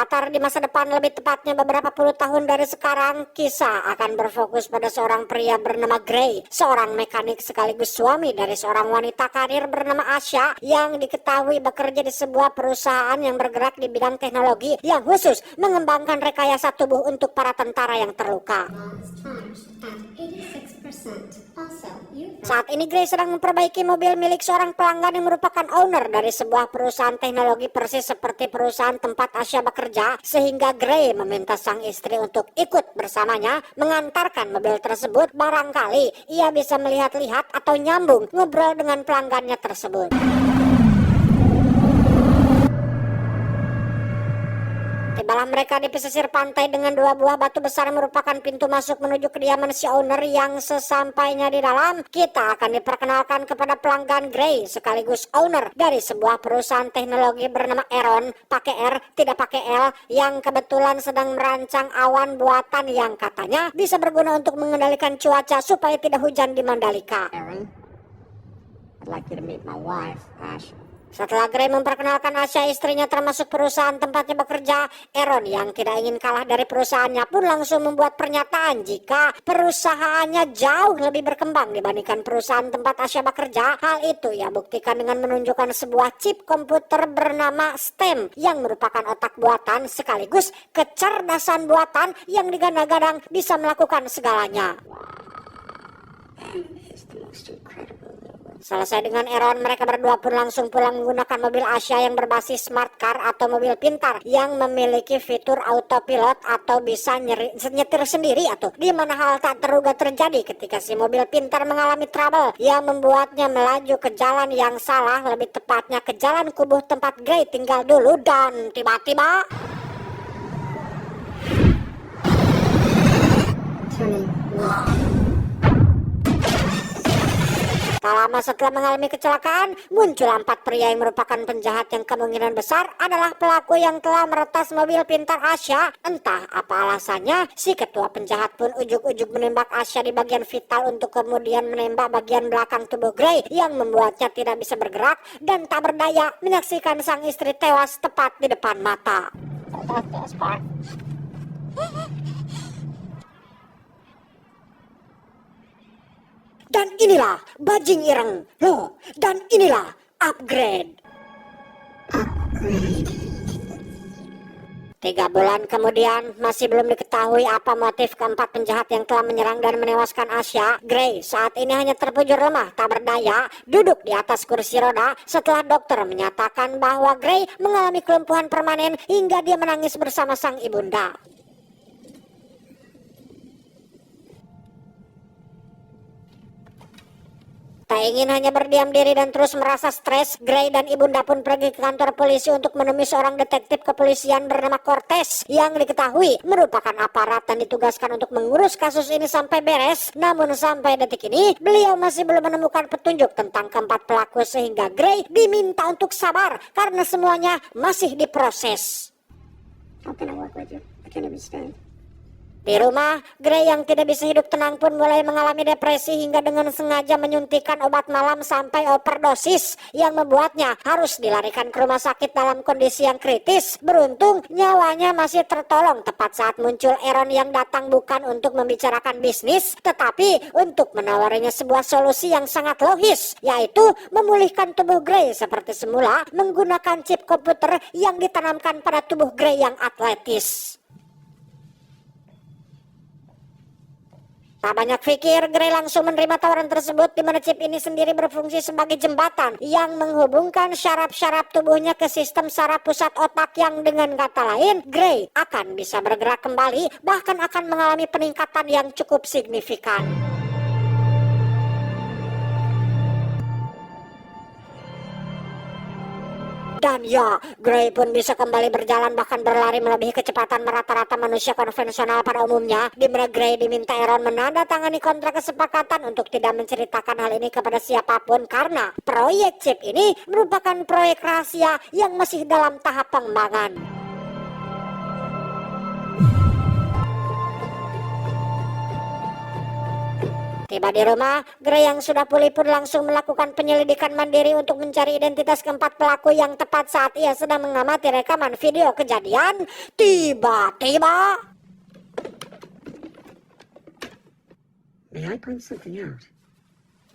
Avatar di masa depan, lebih tepatnya beberapa puluh tahun dari sekarang, kisah akan berfokus pada seorang pria bernama Gray, seorang mekanik sekaligus suami dari seorang wanita karir bernama Asha yang diketahui bekerja di sebuah perusahaan yang bergerak di bidang teknologi yang khusus mengembangkan rekayasa tubuh untuk para tentara yang terluka. Saat ini Gray sedang memperbaiki mobil milik seorang pelanggan yang merupakan owner dari sebuah perusahaan teknologi persis seperti perusahaan tempat Asha bekerja, sehingga Gray meminta sang istri untuk ikut bersamanya mengantarkan mobil tersebut. Barangkali ia bisa melihat-lihat atau nyambung ngobrol dengan pelanggannya tersebut. Tibalah mereka di pesisir pantai dengan dua buah batu besar yang merupakan pintu masuk menuju kediaman si owner. Yang sesampainya di dalam, kita akan diperkenalkan kepada pelanggan Gray sekaligus owner dari sebuah perusahaan teknologi bernama Aaron, pakai R tidak pakai L, yang kebetulan sedang merancang awan buatan yang katanya bisa berguna untuk mengendalikan cuaca supaya tidak hujan di Mandalika. Aaron, I'd like you to meet my wife, Asha. Setelah Gray memperkenalkan Asha, istrinya, termasuk perusahaan tempatnya bekerja, Aaron yang tidak ingin kalah dari perusahaannya pun langsung membuat pernyataan jika perusahaannya jauh lebih berkembang dibandingkan perusahaan tempat Asha bekerja. Hal itu ia buktikan dengan menunjukkan sebuah chip komputer bernama STEM yang merupakan otak buatan sekaligus kecerdasan buatan yang digadang-gadang bisa melakukan segalanya. Selesai dengan Aaron, mereka berdua pun langsung pulang menggunakan mobil Asha yang berbasis smart car atau mobil pintar yang memiliki fitur autopilot atau bisa nyetir sendiri, atau di mana hal tak terduga terjadi ketika si mobil pintar mengalami trouble yang membuatnya melaju ke jalan yang salah, lebih tepatnya ke jalan kubuh tempat Gray tinggal dulu, dan tiba-tiba tak lama setelah mengalami kecelakaan, muncul 4 pria yang merupakan penjahat yang kemungkinan besar adalah pelaku yang telah meretas mobil pintar Asha. Entah apa alasannya, si ketua penjahat pun ujug-ujug menembak Asha di bagian vital untuk kemudian menembak bagian belakang tubuh Gray yang membuatnya tidak bisa bergerak dan tak berdaya menyaksikan sang istri tewas tepat di depan mata. Dan inilah bajing ireng, loh, dan inilah upgrade. 3 bulan kemudian, masih belum diketahui apa motif keempat penjahat yang telah menyerang dan menewaskan Asha. Gray saat ini hanya terpujur lemah, tak berdaya, duduk di atas kursi roda setelah dokter menyatakan bahwa Gray mengalami kelumpuhan permanen hingga dia menangis bersama sang ibunda. Tak ingin hanya berdiam diri dan terus merasa stres, Gray dan ibunda pun pergi ke kantor polisi untuk menemui seorang detektif kepolisian bernama Cortez yang diketahui merupakan aparat dan ditugaskan untuk mengurus kasus ini sampai beres. Namun sampai detik ini, beliau masih belum menemukan petunjuk tentang keempat pelaku, sehingga Gray diminta untuk sabar karena semuanya masih diproses. How can I work with you? I can't understand. Di rumah, Gray yang tidak bisa hidup tenang pun mulai mengalami depresi hingga dengan sengaja menyuntikkan obat malam sampai overdosis yang membuatnya harus dilarikan ke rumah sakit dalam kondisi yang kritis. Beruntung nyawanya masih tertolong tepat saat muncul Aaron yang datang bukan untuk membicarakan bisnis, tetapi untuk menawarinya sebuah solusi yang sangat logis, yaitu memulihkan tubuh Gray seperti semula menggunakan chip komputer yang ditanamkan pada tubuh Gray yang atletis. Tak banyak pikir, Gray langsung menerima tawaran tersebut, di mana chip ini sendiri berfungsi sebagai jembatan yang menghubungkan syaraf-syaraf tubuhnya ke sistem saraf pusat otak, yang dengan kata lain, Gray akan bisa bergerak kembali, bahkan akan mengalami peningkatan yang cukup signifikan. Dan ya, Gray pun bisa kembali berjalan, bahkan berlari melebihi kecepatan rata-rata manusia konvensional pada umumnya, di mana Gray diminta Aaron menandatangani kontrak kesepakatan untuk tidak menceritakan hal ini kepada siapapun karena proyek chip ini merupakan proyek rahasia yang masih dalam tahap pengembangan. Tiba di rumah, Gray yang sudah pulih pun langsung melakukan penyelidikan mandiri untuk mencari identitas keempat pelaku yang tepat saat ia sedang mengamati rekaman video kejadian. Tiba-tiba, May I point something out?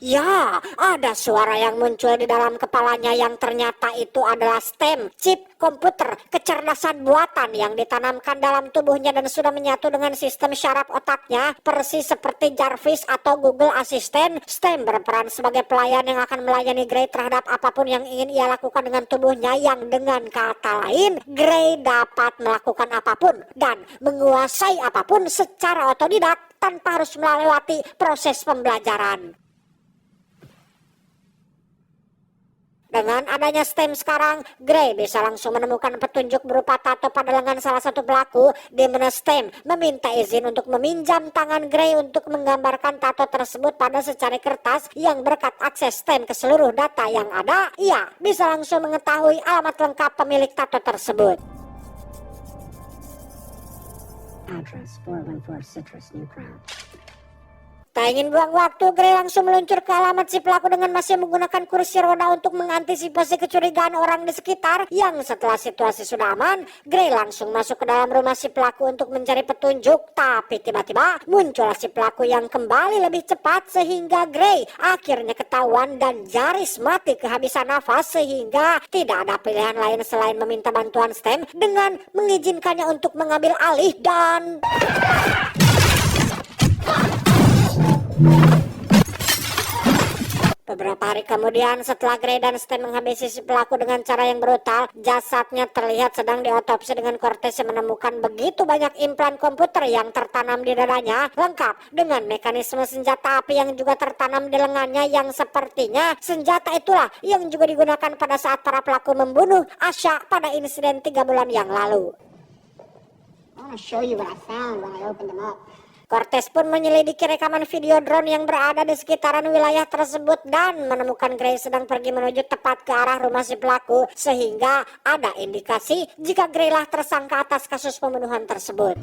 ya, ada suara yang muncul di dalam kepalanya yang ternyata itu adalah STEM, chip komputer kecerdasan buatan yang ditanamkan dalam tubuhnya dan sudah menyatu dengan sistem syaraf otaknya, persis seperti Jarvis atau Google Assistant. STEM berperan sebagai pelayan yang akan melayani Gray terhadap apapun yang ingin ia lakukan dengan tubuhnya, yang dengan kata lain, Gray dapat melakukan apapun dan menguasai apapun secara otodidak tanpa harus melewati proses pembelajaran. Dengan adanya STEM sekarang, Gray bisa langsung menemukan petunjuk berupa tato pada lengan salah satu pelaku, di mana STEM meminta izin untuk meminjam tangan Gray untuk menggambarkan tato tersebut pada secari kertas. Yang berkat akses STEM ke seluruh data yang ada, ia bisa langsung mengetahui alamat lengkap pemilik tato tersebut. Address 414 Citrus, New Crown. Tak ingin buang waktu, Gray langsung meluncur ke alamat si pelaku dengan masih menggunakan kursi roda untuk mengantisipasi kecurigaan orang di sekitar. Yang setelah situasi sudah aman, Gray langsung masuk ke dalam rumah si pelaku untuk mencari petunjuk. Tapi tiba-tiba muncullah si pelaku yang kembali lebih cepat sehingga Gray akhirnya ketahuan dan nyaris mati kehabisan nafas, sehingga tidak ada pilihan lain selain meminta bantuan STEM dengan mengizinkannya untuk mengambil alih dan... Beberapa hari kemudian, setelah Gray dan STEM menghabisi si pelaku dengan cara yang brutal, jasadnya terlihat sedang diotopsi dengan Cortez yang menemukan begitu banyak implan komputer yang tertanam di dadanya, lengkap dengan mekanisme senjata api yang juga tertanam di lengannya, yang sepertinya senjata itulah yang juga digunakan pada saat para pelaku membunuh Asha pada insiden 3 bulan yang lalu. I want to show you what I found when I opened them up. Cortez pun menyelidiki rekaman video drone yang berada di sekitaran wilayah tersebut dan menemukan Gray sedang pergi menuju tepat ke arah rumah si pelaku, sehingga ada indikasi jika Gray lah tersangka atas kasus pembunuhan tersebut.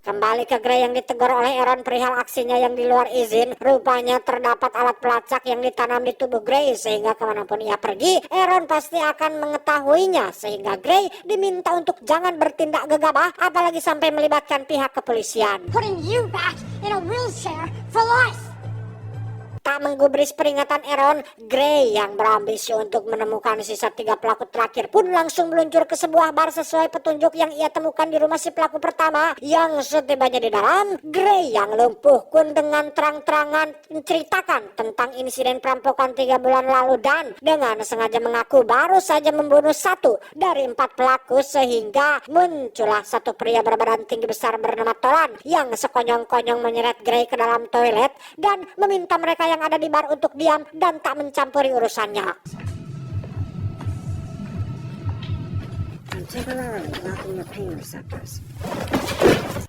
Kembali ke Gray yang ditegur oleh Aaron perihal aksinya yang di luar izin. Rupanya terdapat alat pelacak yang ditanam di tubuh Gray, sehingga kemanapun ia pergi, Aaron pasti akan mengetahuinya, sehingga Gray diminta untuk jangan bertindak gegabah, apalagi sampai melibatkan pihak kepolisian. Putting you back in a wheelchair for life. Tak menggubris peringatan Aaron, Gray yang berambisi untuk menemukan sisa 3 pelaku terakhir pun langsung meluncur ke sebuah bar sesuai petunjuk yang ia temukan di rumah si pelaku pertama. Yang setibanya di dalam, Gray yang lumpuh pun dengan terang-terangan menceritakan tentang insiden perampokan 3 bulan lalu dan dengan sengaja mengaku baru saja membunuh 1 dari 4 pelaku, sehingga muncullah satu pria berbadan tinggi besar bernama Tolan yang sekonyong-konyong menyeret Gray ke dalam toilet dan meminta mereka yang ada di bar untuk diam dan tak mencampuri urusannya.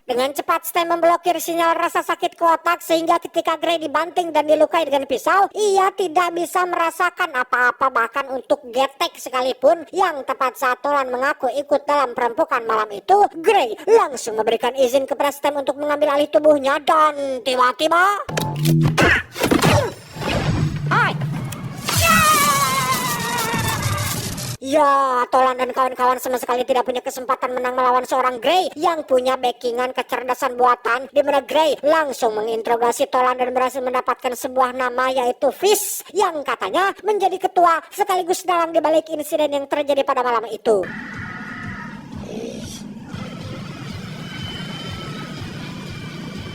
Dengan cepat STEM memblokir sinyal rasa sakit ke otak, sehingga ketika Gray dibanting dan dilukai dengan pisau, ia tidak bisa merasakan apa-apa, bahkan untuk getek sekalipun. Yang tepat saat Tolan mengaku ikut dalam perampokan malam itu, Gray langsung memberikan izin kepada STEM untuk mengambil alih tubuhnya dan tiba-tiba... Ya, Tolan dan kawan-kawan sama sekali tidak punya kesempatan menang melawan seorang Gray yang punya backingan kecerdasan buatan, di mana Gray langsung menginterogasi Tolan dan berhasil mendapatkan sebuah nama, yaitu Fish, yang katanya menjadi ketua sekaligus dalang dibalik insiden yang terjadi pada malam itu.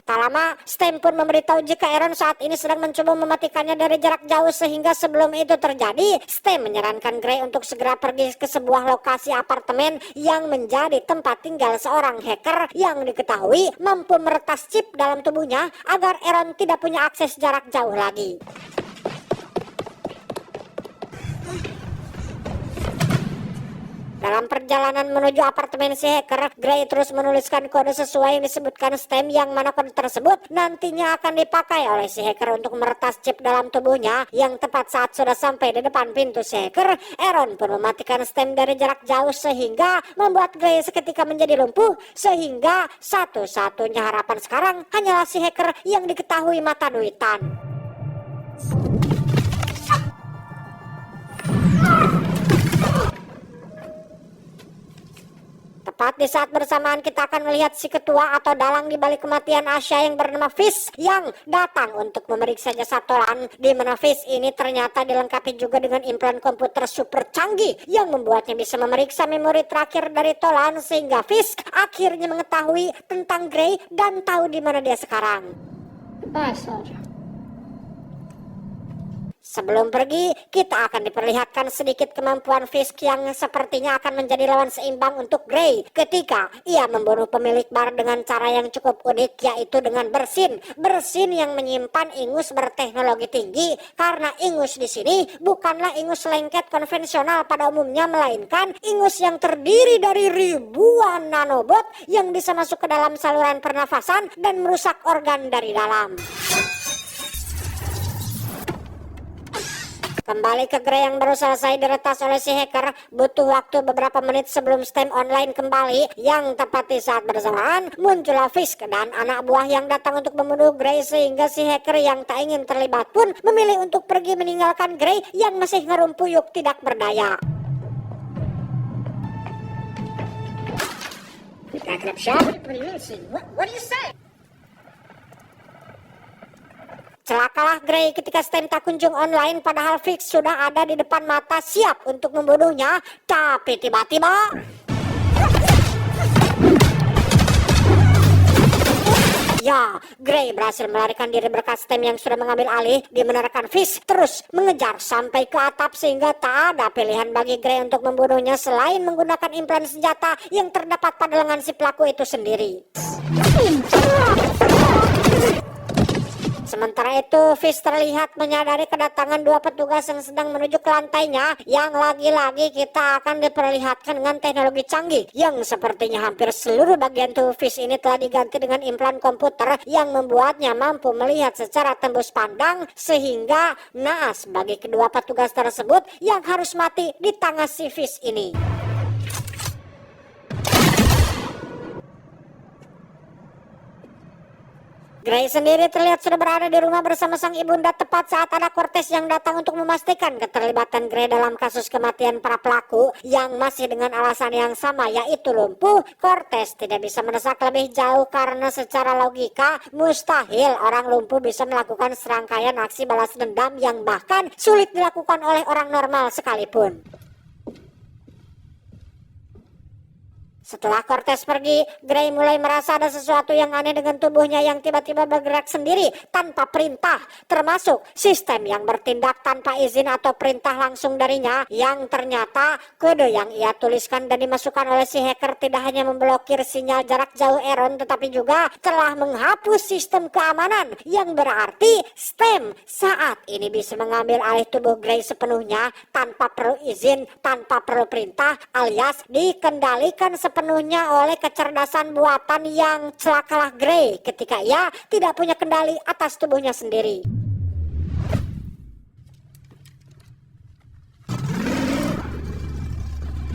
Tak lama, STEM pun memberitahu jika Aaron saat ini sedang mencoba mematikannya dari jarak jauh, sehingga sebelum itu terjadi, STEM menyarankan Gray untuk segera pergi ke sebuah lokasi apartemen yang menjadi tempat tinggal seorang hacker yang diketahui mampu meretas chip dalam tubuhnya agar Aaron tidak punya akses jarak jauh lagi. Dalam perjalanan menuju apartemen si hacker, Gray terus menuliskan kode sesuai yang disebutkan STEM, yang mana kode tersebut nantinya akan dipakai oleh si hacker untuk meretas chip dalam tubuhnya. Yang tepat saat sudah sampai di depan pintu si hacker, Aaron pun mematikan STEM dari jarak jauh sehingga membuat Gray seketika menjadi lumpuh, sehingga satu-satunya harapan sekarang hanyalah si hacker yang diketahui mata duitan. Tepat di saat bersamaan kita akan melihat si ketua atau dalang di balik kematian Asya yang bernama Fish yang datang untuk memeriksa jasad Tolan, di mana Fish ini ternyata dilengkapi juga dengan implan komputer super canggih yang membuatnya bisa memeriksa memori terakhir dari Tolan, sehingga Fish akhirnya mengetahui tentang Gray dan tahu di mana dia sekarang. Goodbye, soldier. Sebelum pergi, kita akan diperlihatkan sedikit kemampuan Fisk yang sepertinya akan menjadi lawan seimbang untuk Gray ketika ia membunuh pemilik bar dengan cara yang cukup unik, yaitu dengan bersin. Bersin yang menyimpan ingus berteknologi tinggi, karena ingus di sini bukanlah ingus lengket konvensional pada umumnya, melainkan ingus yang terdiri dari ribuan nanobot yang bisa masuk ke dalam saluran pernafasan dan merusak organ dari dalam. Kembali ke Gray yang baru selesai diretas oleh si hacker, butuh waktu beberapa menit sebelum STEM online kembali. Yang tepat di saat bersamaan muncullah Fisk dan anak buah yang datang untuk membunuh Gray, sehingga si hacker yang tak ingin terlibat pun memilih untuk pergi meninggalkan Gray yang masih ngerumpuyuk tidak berdaya. Backing up shop? What do you mean, see? What do you say? Celakalah Gray ketika STEM tak kunjung online, padahal Fix sudah ada di depan mata siap untuk membunuhnya. Tapi tiba-tiba ya, Gray berhasil melarikan diri berkat STEM yang sudah mengambil alih, di mana rekan Fish terus mengejar sampai ke atap, sehingga tak ada pilihan bagi Gray untuk membunuhnya selain menggunakan implan senjata yang terdapat pada lengan si pelaku itu sendiri. Sementara itu, Fish terlihat menyadari kedatangan dua petugas yang sedang menuju ke lantainya, yang lagi-lagi kita akan diperlihatkan dengan teknologi canggih yang sepertinya hampir seluruh bagian tubuh Fish ini telah diganti dengan implan komputer yang membuatnya mampu melihat secara tembus pandang, sehingga naas bagi kedua petugas tersebut yang harus mati di tangan si Fish ini. Gray sendiri terlihat sudah berada di rumah bersama sang ibunda tepat saat ada Cortez yang datang untuk memastikan keterlibatan Gray dalam kasus kematian para pelaku yang masih dengan alasan yang sama, yaitu lumpuh. Cortez tidak bisa mendesak lebih jauh karena secara logika mustahil orang lumpuh bisa melakukan serangkaian aksi balas dendam yang bahkan sulit dilakukan oleh orang normal sekalipun. Setelah Cortez pergi, Gray mulai merasa ada sesuatu yang aneh dengan tubuhnya yang tiba-tiba bergerak sendiri tanpa perintah, termasuk sistem yang bertindak tanpa izin atau perintah langsung darinya, yang ternyata kode yang ia tuliskan dan dimasukkan oleh si hacker tidak hanya memblokir sinyal jarak jauh Aaron, tetapi juga telah menghapus sistem keamanan, yang berarti STEM saat ini bisa mengambil alih tubuh Gray sepenuhnya tanpa perlu izin, tanpa perlu perintah, alias dikendalikan sepenuhnya oleh kecerdasan buatan yang celakalah Gray ketika ia tidak punya kendali atas tubuhnya sendiri.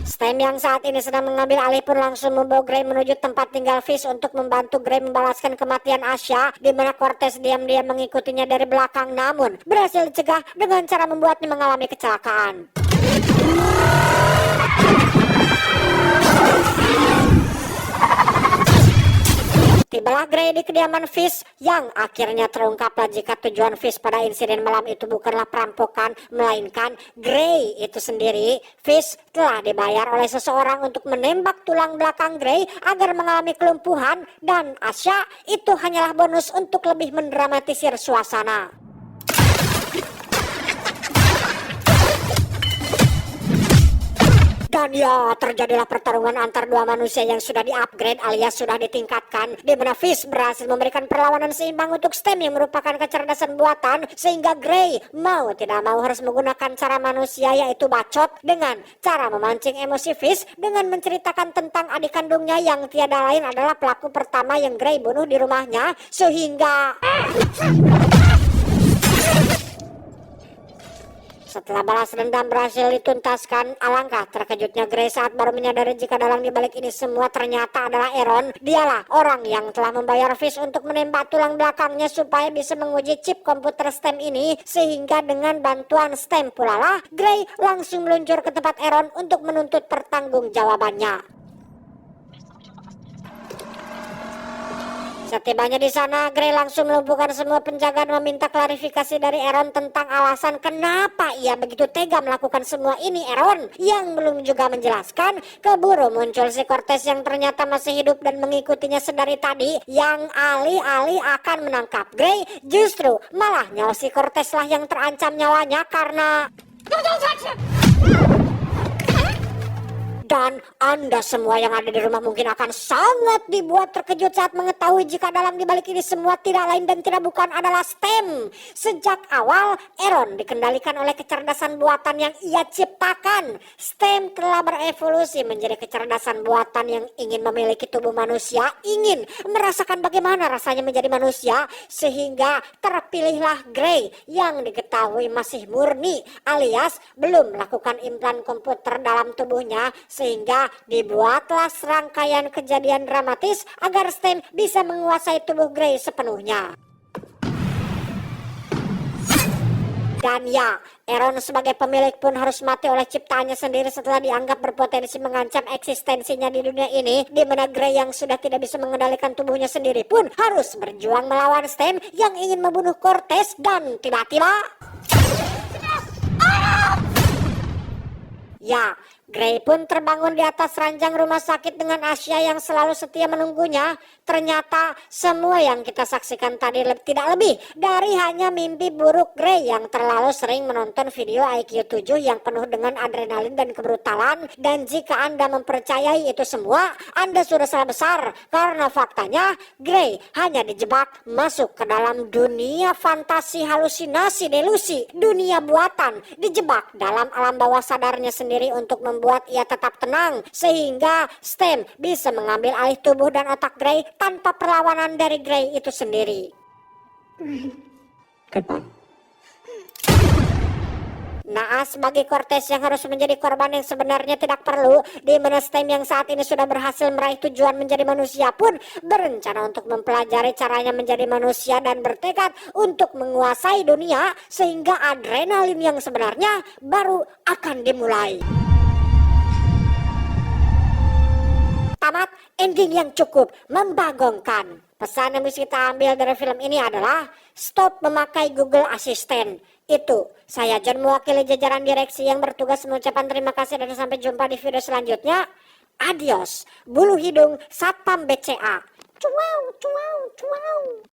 STEM yang saat ini sedang mengambil alih pun langsung membawa Gray menuju tempat tinggal Fish untuk membantu Gray membalaskan kematian Asya, di mana Cortez diam-diam mengikutinya dari belakang, namun berhasil dicegah dengan cara membuatnya mengalami kecelakaan. Tibalah Gray di kediaman Fish yang akhirnya terungkaplah jika tujuan Fish pada insiden malam itu bukanlah perampokan, melainkan Gray itu sendiri. Fish telah dibayar oleh seseorang untuk menembak tulang belakang Gray agar mengalami kelumpuhan, dan Asya itu hanyalah bonus untuk lebih mendramatisir suasana. Dan ya, terjadilah pertarungan antar dua manusia yang sudah di-upgrade alias sudah ditingkatkan, di mana Fish berhasil memberikan perlawanan seimbang untuk STEM yang merupakan kecerdasan buatan, sehingga Grey mau tidak mau harus menggunakan cara manusia yaitu bacot dengan cara memancing emosi Fish dengan menceritakan tentang adik kandungnya yang tiada lain adalah pelaku pertama yang Grey bunuh di rumahnya, sehingga setelah balas dendam berhasil dituntaskan, alangkah terkejutnya Grey saat baru menyadari jika dalam dibalik ini semua ternyata adalah Aaron. Dialah orang yang telah membayar Fish untuk menembak tulang belakangnya supaya bisa menguji chip komputer STEM ini, sehingga dengan bantuan STEM pula lah Grey langsung meluncur ke tempat Aaron untuk menuntut pertanggungjawabannya. Setibanya di sana, Grey langsung melumpuhkan semua penjaga dan meminta klarifikasi dari Aaron tentang alasan kenapa ia begitu tega melakukan semua ini. Aaron yang belum juga menjelaskan, keburu muncul si Cortez yang ternyata masih hidup dan mengikutinya sedari tadi, yang alih-alih akan menangkap Grey, justru malah nyawa si Cortez lah yang terancam nyawanya karena... Dan Anda semua yang ada di rumah mungkin akan sangat dibuat terkejut saat mengetahui jika dalam dibalik ini semua tidak lain dan tidak bukan adalah STEM. Sejak awal, Aaron dikendalikan oleh kecerdasan buatan yang ia ciptakan. STEM telah berevolusi menjadi kecerdasan buatan yang ingin memiliki tubuh manusia, ingin merasakan bagaimana rasanya menjadi manusia, sehingga terpilihlah Grey yang diketahui masih murni alias belum melakukan implan komputer dalam tubuhnya, sehingga dibuatlah serangkaian kejadian dramatis agar STEM bisa menguasai tubuh Grey sepenuhnya. Dan ya, Aaron sebagai pemilik pun harus mati oleh ciptaannya sendiri setelah dianggap berpotensi mengancam eksistensinya di dunia ini, di mana Grey yang sudah tidak bisa mengendalikan tubuhnya sendiri pun harus berjuang melawan STEM yang ingin membunuh Cortez. Dan tiba-tiba... ya, Grey pun terbangun di atas ranjang rumah sakit dengan Asya yang selalu setia menunggunya. Ternyata semua yang kita saksikan tadi tidak lebih dari hanya mimpi buruk Grey yang terlalu sering menonton video IQ 7 yang penuh dengan adrenalin dan kebrutalan. Dan jika Anda mempercayai itu semua, Anda sudah salah besar, karena faktanya Grey hanya dijebak masuk ke dalam dunia fantasi, halusinasi, delusi, dunia buatan, dijebak dalam alam bawah sadarnya sendiri untuk membuat ia tetap tenang, sehingga STEM bisa mengambil alih tubuh dan otak Grey tanpa perlawanan dari Grey itu sendiri. Goodbye. Naas bagi Cortez yang harus menjadi korban yang sebenarnya tidak perlu, di mana STEM yang saat ini sudah berhasil meraih tujuan menjadi manusia pun berencana untuk mempelajari caranya menjadi manusia dan bertekad untuk menguasai dunia, sehingga adrenalin yang sebenarnya baru akan dimulai. Tamat ending yang cukup membagongkan. Pesan yang bisa kita ambil dari film ini adalah stop memakai Google Assistant. Itu saya John mewakili jajaran direksi yang bertugas mengucapkan terima kasih dan sampai jumpa di video selanjutnya. Adios, bulu hidung Satpam BCA. Cuau, cuau, cuau.